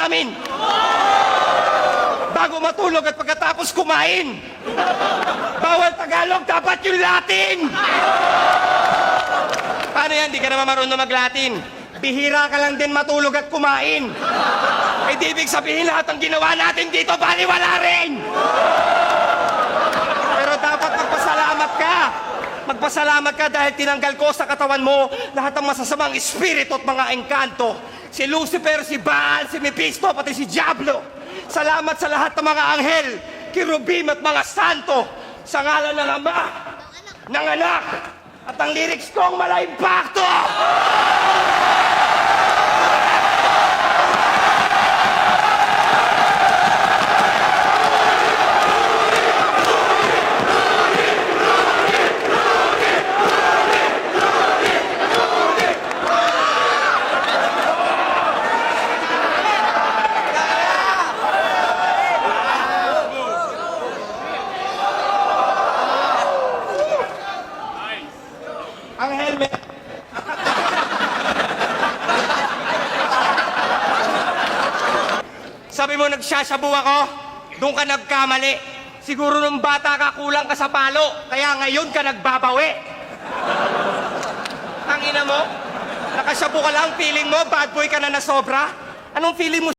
amin. Bago matulog at pagkatapos kumain. Bawal Tagalog, dapat yung Latin. Paano yan? Di ka naman marunong mag-Latin. Bihira ka lang din matulog at kumain. Eh di ibig sabihin lahat ng ginawa natin dito, baliwala rin. Pero dapat magpasalamat ka. Magpasalamat ka dahil tinanggal ko sa katawan mo lahat ng masasamang espiritu at mga engkanto. Si Lucifer, si Baal, si Mephisto, pati si Diablo. Salamat sa lahat ng mga anghel, kirubim at mga santo. Sa ngalan ng Ama, ng Anak, at ang lyrics kong mala-impacto! Ang helmet. Sabi mo nagsasyabu ako? Doon ka nagkamali. Siguro nung bata ka kulang ka sa palo, kaya ngayon ka nagbabawi. Ang ina mo, nakasyabu ka lang, feeling mo, bad boy ka na nasobra? Anong feeling mo?